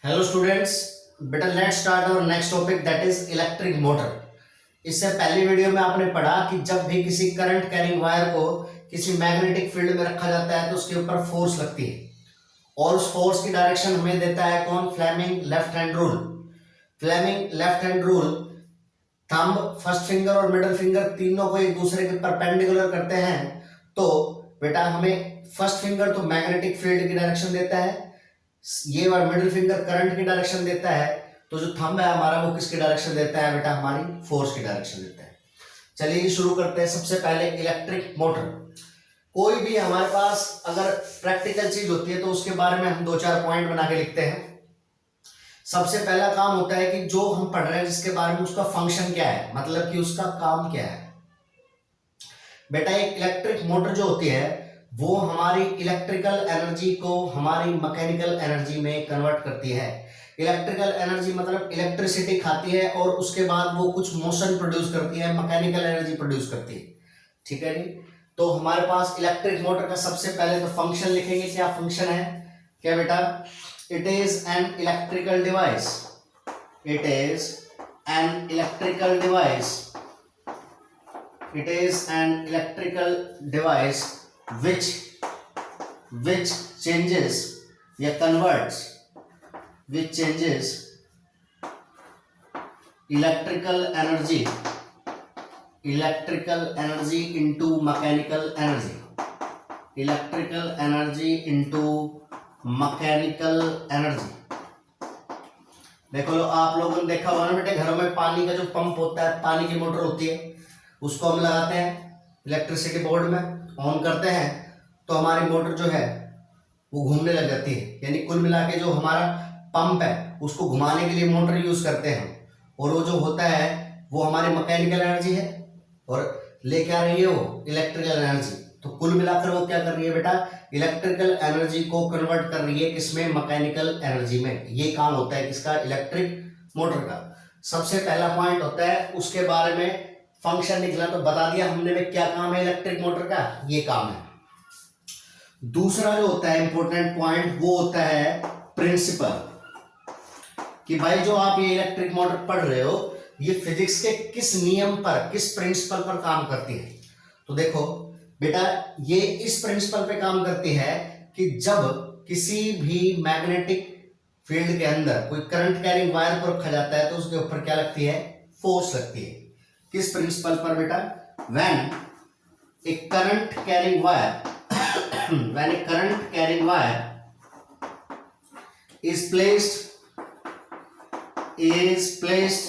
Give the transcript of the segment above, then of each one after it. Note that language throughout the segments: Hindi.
हेलो स्टूडेंट्स, बेटा let's start our next topic that is electric motor. इससे पहली वीडियो में आपने पढ़ा कि जब भी किसी करंट कैरिंग वायर को किसी मैग्नेटिक फील्ड में रखा जाता है तो उसके ऊपर फोर्स लगती है और उस फोर्स की डायरेक्शन हमें देता है कौन? Fleming left hand rule. Fleming left hand rule thumb, first finger और मिडिल फिंगर तीनों को एक दूसरे के परपेंडिकुलर करते हैं। तो बेटा हमें फर्स्ट फिंगर तो मैग्नेटिक फील्ड की डायरेक्शन देता है, ये वाला मिडिल फिंगर करंट की डायरेक्शन देता है, तो जो थंब है हमारा वो किसकी डायरेक्शन देता है? बेटा हमारी फोर्स की डायरेक्शन देता है। चलिए शुरू करते हैं। सबसे पहले इलेक्ट्रिक मोटर। कोई भी हमारे पास अगर प्रैक्टिकल चीज होती है तो उसके बारे में हम दो चार पॉइंट बना के लिखते हैं। सबसे पहला काम होता है कि जो हम पढ़ रहे हैं जिसके बारे में उसका फंक्शन क्या है, मतलब कि उसका काम क्या है। बेटा एक इलेक्ट्रिक मोटर जो होती है वो हमारी इलेक्ट्रिकल एनर्जी को हमारी मैकेनिकल एनर्जी में कन्वर्ट करती है। इलेक्ट्रिकल एनर्जी मतलब इलेक्ट्रिसिटी खाती है और उसके बाद वो कुछ मोशन प्रोड्यूस करती है, मैकेनिकल एनर्जी प्रोड्यूस करती है। ठीक है जी। तो हमारे पास इलेक्ट्रिक मोटर का सबसे पहले तो फंक्शन लिखेंगे। क्या फंक्शन है? क्या बेटा? It is an electrical device. It is an electrical device. It is an electrical device which changes या converts electrical energy into mechanical energy, electrical energy into mechanical energy। देखो लो, आप लोगों ने देखा होगा ना बेटे, घरों में पानी का जो पंप होता है, पानी की मोटर होती है, उसको हम लगाते हैं इलेक्ट्रिसिटी बोर्ड में, ऑन करते हैं तो हमारी मोटर जो है वो घूमने लग जाती है। यानी कुल मिला के जो हमारा पंप है उसको घुमाने के लिए मोटर यूज करते हैं और वो जो होता है वो हमारी मैकेनिकल एनर्जी है और लेके आ रही है वो इलेक्ट्रिकल एनर्जी। तो कुल मिलाकर वो क्या कर रही है बेटा? इलेक्ट्रिकल एनर्जी को कन्वर्ट कर रही है किसमें? मैकेनिकल एनर्जी में। ये काम होता है किसका? इलेक्ट्रिक मोटर का। सबसे पहला पॉइंट होता है, उसके बारे में फंक्शन निकला तो बता दिया हमने में क्या काम है इलेक्ट्रिक मोटर का, ये काम है। दूसरा जो होता है इंपॉर्टेंट पॉइंट वो होता है प्रिंसिपल, कि भाई जो आप ये इलेक्ट्रिक मोटर पढ़ रहे हो ये फिजिक्स के किस नियम पर, किस प्रिंसिपल पर काम करती है। तो देखो बेटा ये इस प्रिंसिपल पे काम करती है कि जब किसी भी मैग्नेटिक फील्ड के अंदर कोई करंट कैरिंग वायर को रखा जाता है तो उसके ऊपर क्या लगती है? फोर्स लगती है। किस प्रिंसिपल पर बेटा? When A current carrying wire when a current carrying wire is placed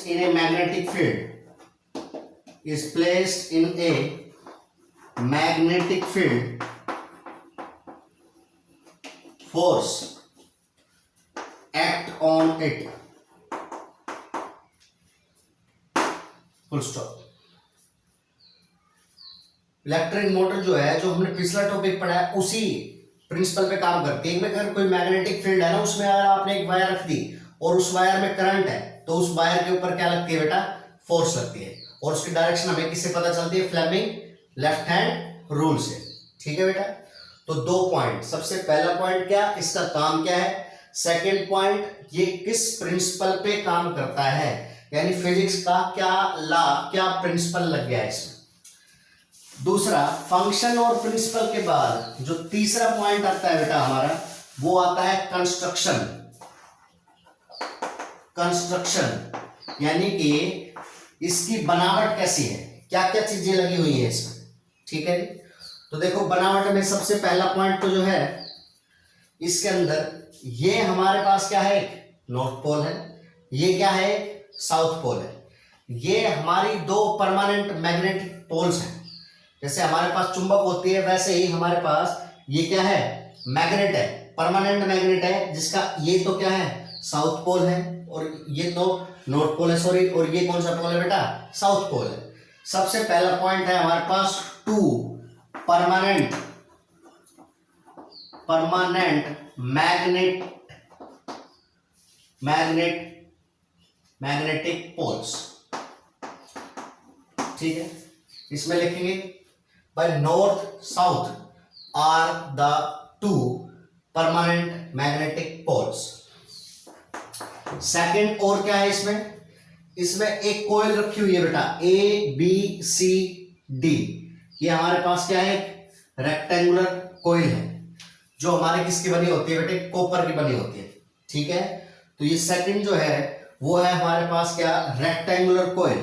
in a magnetic field, is placed in a magnetic field, force act on it, full stop। Electric motor जो है, जो हमने पिछला टॉपिक पढ़ा है उसी प्रिंसिपल पे काम करती है। अगर कोई मैग्नेटिक फील्ड है ना, उसमें अगर आपने एक वायर रख दी और उस वायर में करंट है तो उस वायर के ऊपर क्या लगती है बेटा? फोर्स लगती है और उसकी डायरेक्शन हमें किससे पता चलती है? फ्लेमिंग लेफ्ट हैंड रूल से। ठीक है बेटा। तो दो पॉइंट, सबसे पहला पॉइंट क्या, इसका काम क्या है। सेकेंड पॉइंट ये किस प्रिंसिपल पे काम करता है, यानी फिजिक्स का क्या लॉ, क्या प्रिंसिपल लग गया है इसमें। दूसरा फंक्शन और प्रिंसिपल के बाद जो तीसरा पॉइंट आता है बेटा हमारा, वो आता है कंस्ट्रक्शन। कंस्ट्रक्शन यानी कि इसकी बनावट कैसी है, क्या क्या चीजें लगी हुई है इसमें। ठीक है जी। तो देखो बनावट में सबसे पहला पॉइंट तो जो है इसके अंदर, ये हमारे पास क्या है? नॉर्थ पोल है। ये क्या है? साउथ पोल है। ये हमारी दो परमानेंट मैग्नेटिक पोल्स हैं। जैसे हमारे पास चुंबक होती है वैसे ही हमारे पास ये क्या है? मैग्नेट है, परमानेंट मैग्नेट है, जिसका ये तो क्या है? साउथ पोल है और ये तो नॉर्थ पोल है, सॉरी। और ये कौन सा पोल है बेटा? साउथ पोल है। सबसे पहला पॉइंट है हमारे पास टू परमानेंट मैग्नेटिक पोल्स। ठीक है, इसमें लिखेंगे by north south are the two permanent magnetic poles। Second और क्या है इसमें, इसमें एक कोयल रखी हुई है बेटा ABCD। ये हमारे पास क्या है, रेक्टेंगुलर कोयल है जो हमारे किसकी बनी होती है बेटे, कॉपर की बनी होती है। ठीक है, तो ये सेकंड जो है वो है हमारे पास क्या, रेक्टेंगुलर कोयल।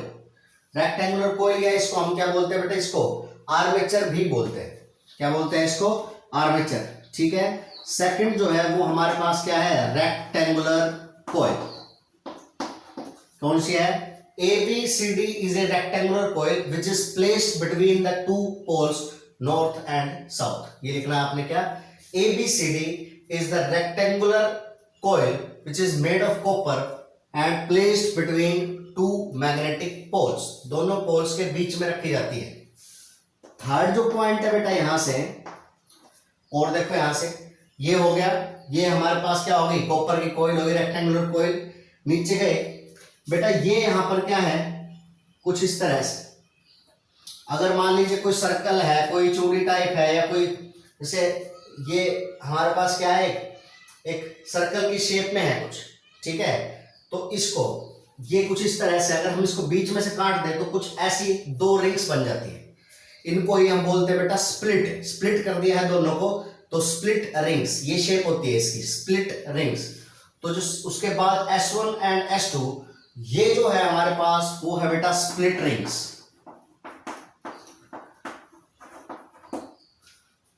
रेक्टेंगुलर कोयल या इसको हम क्या बोलते हैं बेटे, इसको आर्मेचर भी बोलते हैं। क्या बोलते हैं इसको, आर्मेचर। ठीक है, सेकंड जो है वो हमारे पास क्या है, रेक्टेंगुलर कोयल। कौन सी है, ABCD is a rectangular coil which is placed between the two poles north and south. ये लिखना है आपने क्या, ABCD is the rectangular coil which is made of copper and placed between two magnetic poles। दोनों पोल्स के बीच में रखी जाती है। थर्ड जो पॉइंट है बेटा यहां से, और देखो यहां से ये हो गया, ये हमारे पास क्या होगी, कॉपर की कोयल होगी, रेक्टेंगुलर कोयल। नीचे गए बेटा, ये यहां पर क्या है, कुछ इस तरह से, अगर मान लीजिए कोई सर्कल है, कोई चूड़ी टाइप है, या कोई जैसे ये हमारे पास क्या है, एक सर्कल की शेप में है कुछ। ठीक है, तो इसको ये कुछ इस तरह से अगर हम इसको बीच में से काट दें तो कुछ ऐसी दो रिंग्स बन जाती है। इनको ही हम बोलते हैं बेटा स्प्लिट। स्प्लिट कर दिया है दोनों को तो स्प्लिट रिंग्स, ये शेप होती है इसकी, स्प्लिट रिंग्स। तो जो उसके बाद S1 एंड S2 ये जो है हमारे पास वो है बेटा स्प्लिट रिंग्स।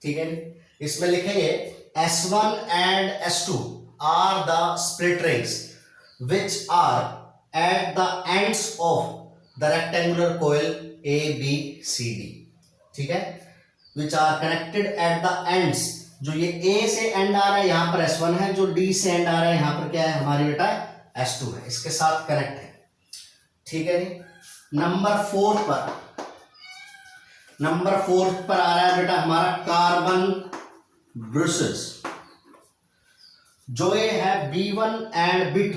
ठीक है, इसमें लिखेंगे S1 and S2 are the split rings which are at the ends of the rectangular coil ABCD। ठीक है, which are connected at the ends। जो ये A से एंड आ रहा है यहां पर S1 है, जो D से एंड आ रहा है यहां पर क्या है हमारी बेटा S2 है, इसके साथ कनेक्ट है। ठीक है जी, नंबर 4 पर आ रहा है बेटा हमारा कार्बन ब्रशेस। जो ये है B1 एंड B2,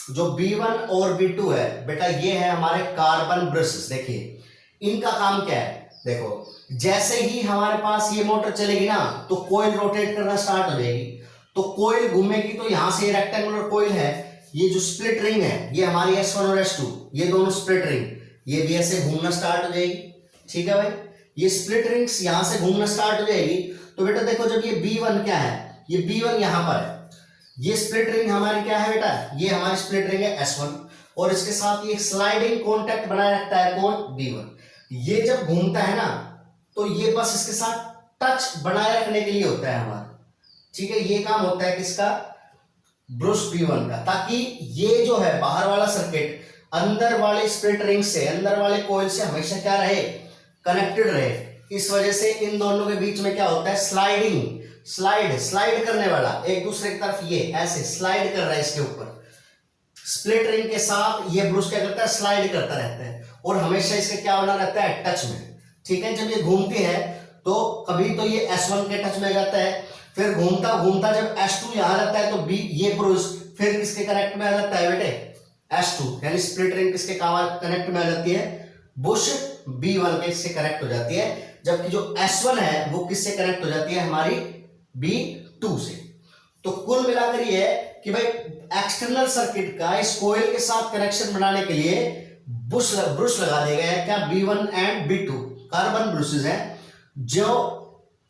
जो B1 और B2 है बेटा ये है हमारे कार्बन ब्रशेस। देखिए इनका काम क्या है, देखो जैसे ही हमारे पास ये मोटर चलेगी ना तो कोयल रोटेट करना स्टार्ट हो जाएगी। तो कोयल घूमेगी तो यहां से रेक्टेंगुलर कोयल है, ये जो स्प्लिट रिंग है ये हमारी S1 और S2, ये दोनों स्प्लिट रिंग, ये भी ऐसे घूमना स्टार्ट हो जाएगी। ठीक है भाई, ये स्प्लिट रिंग्स यहां से घूमना स्टार्ट हो जाएगी। तो बेटा देखो जब ये B1 क्या है, ये B1 यहां पर है, ये स्प्लिट रिंग हमारी क्या है बेटा, ये हमारी स्प्लिट रिंग है S1 और इसके साथ ये स्लाइडिंग कॉन्टैक्ट बनाए रखता है कौन, B1। ये जब घूमता है ना तो ये बस इसके साथ टच बनाए रखने के लिए होता है हमारा। ठीक है, ये काम होता है किसका, ब्रश B1 का, ताकि ये जो है बाहर वाला सर्किट अंदर वाले स्प्लिट रिंग से, अंदर वाले कोयल से हमेशा क्या रहे, कनेक्टेड रहे। इस वजह से इन दोनों के बीच में क्या होता है, स्लाइड करने वाला, एक दूसरे की तरफ ये ऐसे स्लाइड कर रहा है इसके ऊपर। स्प्लिट रिंग के साथ ये ब्रश क्या करता है, स्लाइड करता रहता है और हमेशा इसका क्या बना रहता है, टच में। ठीक है, जब ये घूमती है तो कभी तो ये S1 के टच में जाता है, फिर घूमता घूमता जब S2 यहां रहता है तो B ये ब्रश फिर किसके कनेक्ट में आ जाता है बेटे, S2, यानी स्प्लिट रिंग किसके कनेक्ट में आ जाती है, बुश B1 के से कनेक्ट हो जाती है। जबकि जो S1 है वो किससे कनेक्ट हो जाती है, हमारी B2 से। तो कुल मिलाकर ये है कि भाई एक्सटर्नल सर्किट का इस कोयल के साथ कनेक्शन बनाने के लिए ब्रश लगा दिया गया है, क्या, B1 and B2 carbon brushes हैं जो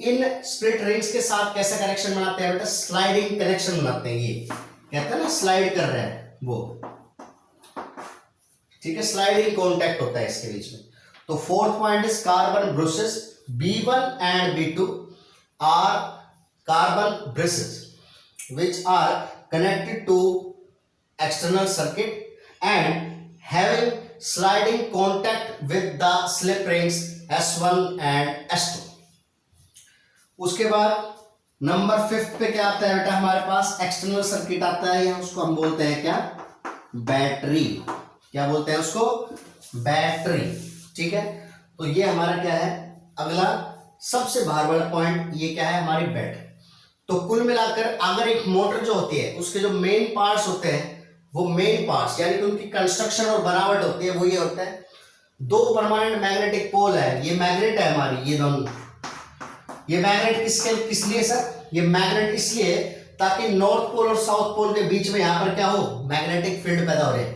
इन स्प्लिट रिंग्स के साथ कैसे कनेक्शन बनाते हैं बेटा, स्लाइडिंग कनेक्शन बनाते हैं। ये कहते हैं ना स्लाइड कर रहे हैं वो, ठीक है, स्लाइडिंग कॉन्टैक्ट होता है इसके बीच में। तो fourth point is carbon brushes B1 and B2 are carbon brushes which are connected to external circuit and having sliding contact with the slip rings S1 and S2। उसके बाद नंबर 5 पे क्या आता है बेटा हमारे पास, एक्सटर्नल सर्किट आता है, या उसको हम बोलते हैं क्या, बैटरी। क्या बोलते हैं उसको, बैटरी। ठीक है, तो ये हमारा क्या है, अगला सबसे बाहर वाला पॉइंट ये क्या है, हमारी बैटरी। तो कुल मिलाकर अगर एक मोटर जो होती है उसके जो मेन पार्ट्स होते हैं, वो मेन पार्ट्स यानी कि उनकी कंस्ट्रक्शन और बनावट होती है, वो ये होता है, दो परमानेंट मैग्नेटिक पोल है, ये मैग्नेट है हमारी, ये दोनों। ये मैग्नेट किस लिए सर, ये मैग्नेट इसलिए ताकि नॉर्थ पोल और साउथ पोल के बीच में यहां पर क्या हो, मैग्नेटिक फील्ड पैदा हो रहे।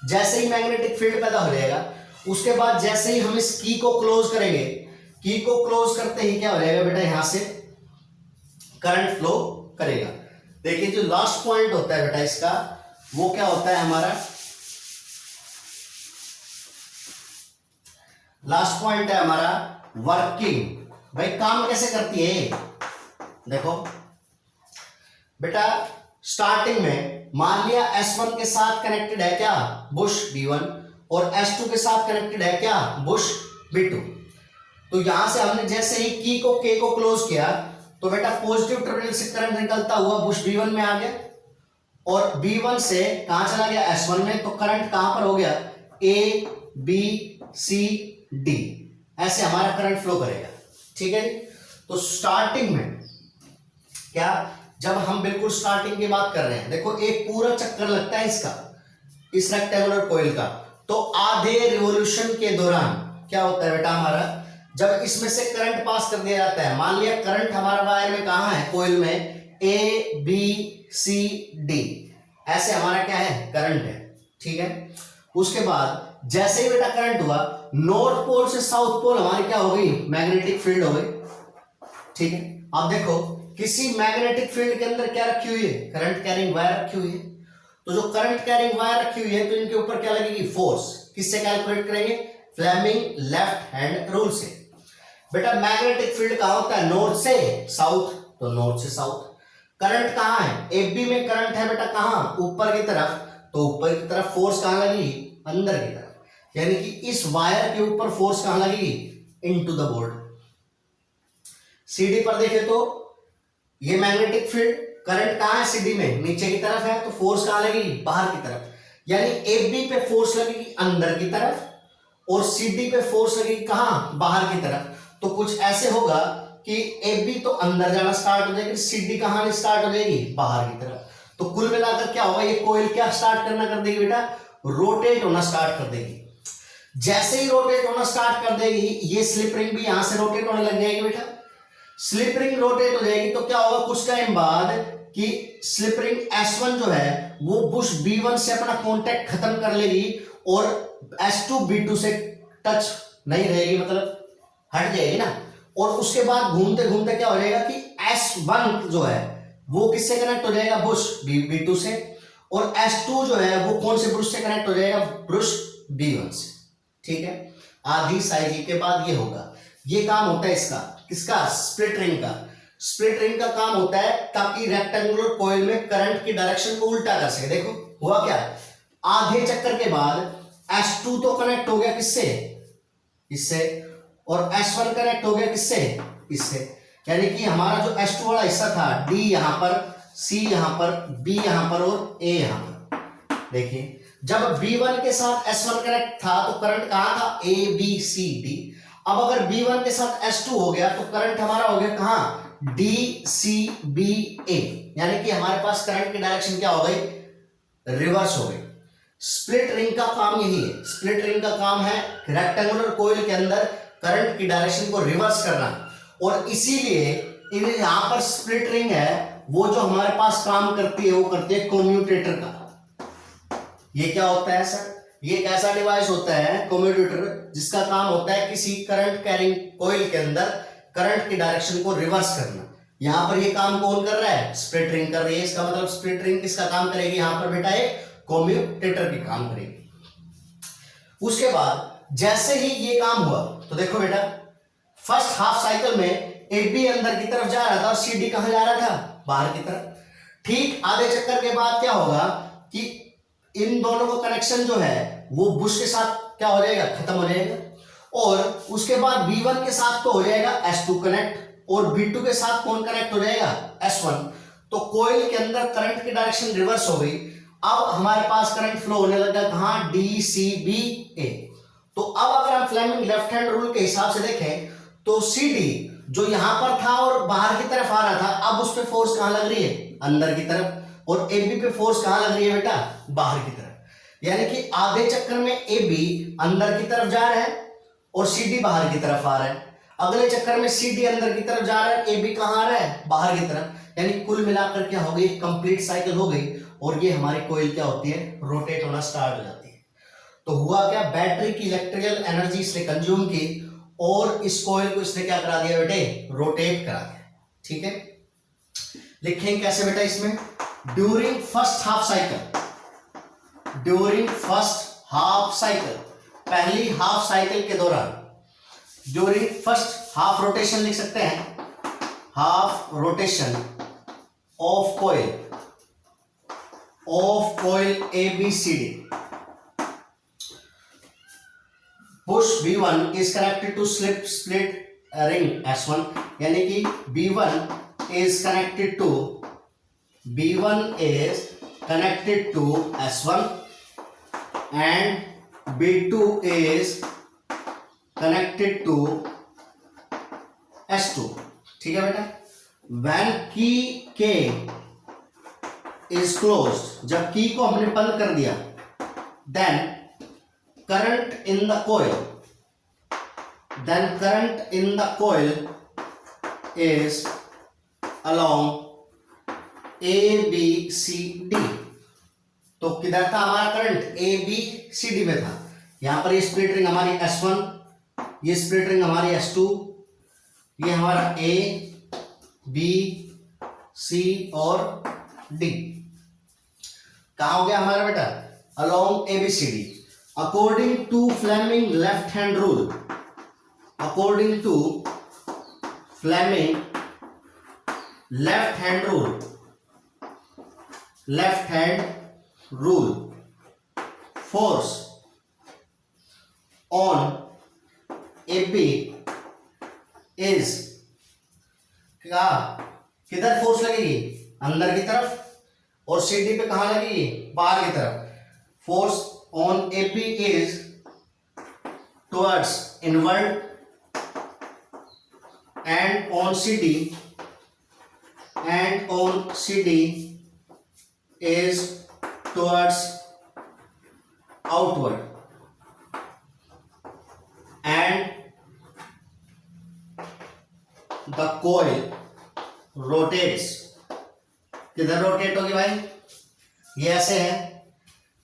जैसे ही मैग्नेटिक फील्ड पैदा हो जाएगा, उसके बाद जैसे ही हम इस की को क्लोज करेंगे, की को क्लोज करते ही क्या हो जाएगा बेटा, यहां से करंट फ्लो करेगा। देखिए जो लास्ट पॉइंट होता है बेटा इसका, वो क्या होता है हमारा, लास्ट पॉइंट है हमारा वर्किंग। भाई काम कैसे करती है, देखो बेटा स्टार्टिंग में मान लिया S1 के साथ कनेक्टेड है क्या, बुश B1, और S2 के साथ कनेक्टेड है क्या, बुश B2। तो यहां से हमने जैसे ही की को K को क्लोज किया, तो बेटा पॉजिटिव टर्मिनल से करंट निकलता हुआ बुश B1 में आ गया, और B1 से कहां चला गया, S1 में। तो करंट कहां पर हो गया, A B C D, ऐसे हमारा करंट फ्लो करेगा। ठीक है, तो स्टार्टिंग में क्या, जब हम बिल्कुल स्टार्टिंग की बात कर रहे हैं, देखो एक पूरा चक्कर लगता है इसका, इस रेक्टेंगुलर कॉइल का। तो आधे रिवॉल्यूशन के दौरान क्या होता है बेटा हमारा, जब इसमें से करंट पास कर दिया जाता है, मान लिया करंट हमारा वायर में कहां है, कॉइल में A B C D, ऐसे हमारा क्या है, करंट है। ठीक है, उसके बाद जैसे ही बेटा करंट हुआ, नॉर्थ पोल से साउथ पोल हमारी क्या हो गई, मैग्नेटिक फील्ड हो गई। ठीक है, अब देखो किसी मैग्नेटिक फील्ड के अंदर क्या रखी हुई है, करंट कैरिंग वायर रखी हुई है। तो जो करंट कैरिंग वायर रखी हुई है, तो इनके ऊपर क्या लगेगी, फोर्स। किससे कैलकुलेट करेंगे, फ्लेमिंग लेफ्ट हैंड रूल से। बेटा मैग्नेटिक फील्ड कहां होता है, नॉर्थ से साउथ, तो नॉर्थ से साउथ। करंट कहां है, AB में करंट है बेटा कहां, ऊपर की तरफ, तो ऊपर की तरफ फोर्स कहां लगेगी, अंदर की तरफ, यानी कि इस वायर के ऊपर फोर्स कहां लगेगी, इनटू द बोर्ड। CD पर देखें तो ये मैग्नेटिक फील्ड, करंट कहां है CD में, नीचे की तरफ है, तो फोर्स कहां लगेगी, बाहर की तरफ, यानी AB पे फोर्स लगेगी अंदर की तरफ, और CD पे फोर्स लगेगी कहां, बाहर की तरफ। तो कुछ ऐसे होगा कि AB तो अंदर जाना स्टार्ट हो जाएगी, CD कहां स्टार्ट हो जाएगी, बाहर की तरफ। तो कुल मिलाकर क्या होगा, ये कोइल क्या स्टार्ट करना कर देगी बेटा, रोटेट होना स्टार्ट कर देगी। जैसे ही रोटेट होना स्टार्ट कर देगी, ये स्लिप रिंग भी यहां से रोटेट होने लग जाएगी बेटा। स्लिप रिंग रोटेट हो जाएगी तो क्या होगा, कुछ टाइम बाद कि स्लिप रिंग S1 जो है वो बुश B1 से अपना कांटेक्ट खत्म कर लेगी, और S2 B2 से टच नहीं रहेगी, मतलब हट जाएगी ना। और उसके बाद घूमते घूमते क्या हो जाएगा कि S1 जो है वो किससे कनेक्ट हो जाएगा, बुश B2 से, और S2 जो है वो कौन से ब्रुश से कनेक्ट हो जाएगा, ब्रुश B1 से। ठीक है, आधी साइकिल के बाद ये होगा। ये काम होता है इसका, किसका, स्प्लिट रिंग का। स्प्लिट रिंग का काम होता है ताकि रेक्टेंगुलर कॉइल में करंट की डायरेक्शन को उल्टा कर सके। देखो हुआ क्या, आधे चक्कर के बाद S2 तो कनेक्ट हो गया किससे, इससे, और S1 कनेक्ट हो गया किससे, इससे। यानी कि हमारा जो S2 वाला हिस्सा था, D यहां पर, C यहां पर, B यहां पर और A यहां पर। देखिए जब B1 के साथ S1 कनेक्ट था तो करंट कहां था, A B C D। अब अगर B1 के साथ S2 हो गया तो करंट हमारा हो गया कहां, D C B A, यानी कि हमारे पास करंट की डायरेक्शन क्या हो गई, रिवर्स हो गई। स्प्लिट रिंग का काम यही है। स्प्लिट रिंग का काम है रेक्टेंगुलर कॉइल के अंदर करंट की डायरेक्शन को रिवर्स करना, और इसीलिए यहां पर स्प्लिट रिंग है वो जो हमारे पास काम करती है वो करती है कम्यूटेटर का। ये क्या होता है सर, ये एक ऐसा डिवाइस होता है कम्यूटेटर जिसका काम होता है किसी करंट कैरिंग कॉइल के अंदर करंट की डायरेक्शन को रिवर्स करना। यहां पर ये काम कौन कर रहा है, स्प्लिट रिंग कर रही है। इसका मतलब स्प्लिट रिंग किसका काम करेगी, यहां पर बेटा एक कम्यूटेटर की काम करेगी। उसके बाद जैसे ही ये काम हुआ तो देखो बेटा फर्स्ट हाफ साइकिल में AB अंदर की तरफ जा रहा था और CD कहां जा रहा था, बाहर की तरफ। ठीक आधे चक्कर के बाद क्या होगा कि इन दोनों का कनेक्शन जो है वो बुश के साथ क्या हो जाएगा, खत्म हो जाएगा, और उसके बाद B1 के साथ तो हो जाएगा S2 कनेक्ट, और B2 के साथ कौन कनेक्ट हो जाएगा, S1। तो कॉइल के अंदर करंट की डायरेक्शन रिवर्स हो गई। अब हमारे पास करंट फ्लो होने लगा कहां, DCBA। तो अब अगर हम फ्लेमिंग लेफ्ट हैंड रूल के हिसाब से देखें तो CD जो यहां पर था और बाहर की तरफ आ रहा था, अब उस पर फोर्स कहां लग रही है, अंदर की तरफ, और AB पे फोर्स कहां लग रही है बेटा, बाहर की तरफ। यानी कि आधे चक्कर में AB अंदर की तरफ जा रहा है और CD बाहर की तरफ आ रहा है। अगले चक्कर में CD अंदर की तरफ जा रहा है, AB कहां आ रहा है, बाहर की तरफ। यानी कुल मिलाकर क्या हो गई, कंप्लीट साइकिल हो गई और ये हमारी कोयल क्या होती है, रोटेट होना स्टार्ट हो जाती है। तो हुआ क्या, बैटरी की इलेक्ट्रिकल एनर्जी इसने कंज्यूम की और इस कोयल को इसने क्या करा दिया बेटे, रोटेट करा दिया। ठीक है, लिखेंगे कैसे बेटा इसमें, during first half cycle, during first half cycle, पहली हाफ साइकिल के दौरान, ड्यूरिंग फर्स्ट हाफ रोटेशन लिख सकते हैं, half rotation of coil ABCD, push B1 is connected to split ring S1, यानी कि B1 is connected to S1 and B2 is connected to S2। ठीक है बेटा, when key K is closed, जब की को हमने बंद कर दिया, then current in the coil is along ABCD। तो किधर था हमारा करंट, ABCD में था। यहां पर ये स्प्लिट रिंग हमारी S1, ये स्प्लिट रिंग हमारी S2, ये हमारा A B C और D। कहां हो गया हमारा बेटा, along ABCD। According to Fleming left hand rule, according to Fleming left hand rule, force on AB is क्या, किधर फोर्स लगेगी, अंदर की तरफ, और CD पे कहां लगेगी, बाहर की तरफ। Force on AP is towards inward and on CD is towards outward and the coil rotates। किधर रोटेट होगी भाई, ये ऐसे है,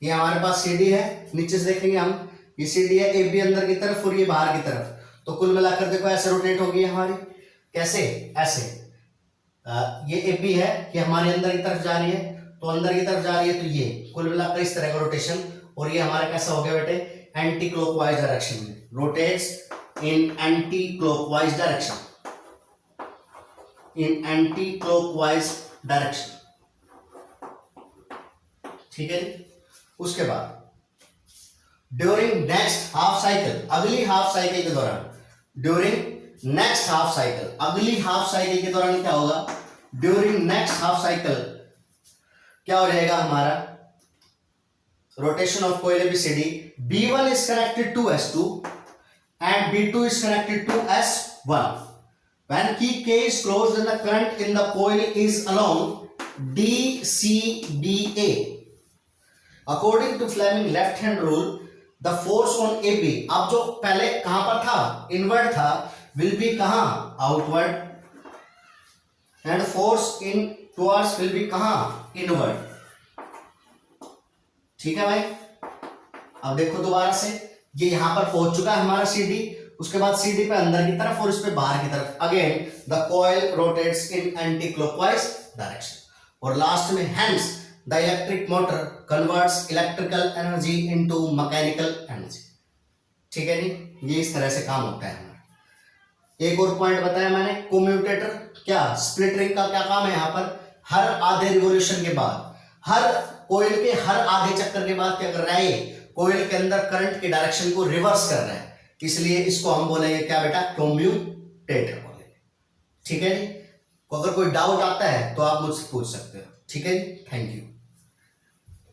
ये हमारे पास CD है, नीचे से देखेंगे हम, ये CD है, AB अंदर की तरफ और ये बाहर की तरफ, तो कुल मिलाकर देखो ऐसे रोटेट होगी हमारी, कैसे, ऐसे। ये AB है, ये हमारे अंदर की तरफ जा रही है, तो अंदर की तरफ जा रही है, तो ये कुल मिलाकर इस तरह का रोटेशन, और ये हमारा कैसा हो गया बेटे, एंटी क्लॉकवाइज डायरेक्शन में, रोटेट्स इन एंटी क्लॉकवाइज डायरेक्शन, इन एंटी क्लॉकवाइज डायरेक्शन। ठीक है, उसके बाद ड्यूरिंग नेक्स्ट हाफ साइकिल, अगली हाफ साइकिल के दौरान, ड्यूरिंग नेक्स्ट हाफ साइकिल, अगली हाफ साइकिल के दौरान क्या होगा, ड्यूरिंग नेक्स्ट हाफ साइकिल क्या हो जाएगा हमारा, rotation of coil ABCD, B1 is connected to S2 and B2 is connected to S1। when key K is closed then the current in the coil is along DCBA। According to Fleming left hand rule, the force on AB, अब जो पहले कहां पर था, इनवर्ड था, will be कहां, outward, and force in towards will be कहां, इनवर्ड। ठीक है भाई, अब देखो दोबारा से, ये यहां पर पहुंच चुका है हमारा CD, उसके बाद CD पे अंदर की तरफ और इस पे बाहर की तरफ, again the coil rotates in anti clockwise direction, और लास्ट में hence the electric motor converts electrical energy into mechanical energy। ठीक है नी, ये इस तरह से काम होता है हमारा। एक और पॉइंट बताया मैंने, कोम्यूटेटर क्या, स्प्लिट रिंग का क्या काम है, यहाँ पर हर आधे रिवोल्यूशन के बाद, हर कोयल के हर आधे चक्कर के बाद क्या कर रहा है, ये कोयल के अंदर करंट के डायरेक्शन को रिवर्स कर रहा है, इसलिए इसको हम बोलेंगे क्या बेटा, कोम्यूटेटर बोलेंगे। ठीक है जी, अगर कोई डाउट आता है तो आप मुझसे पूछ सकते हो। ठीक है जी, थैंक यू।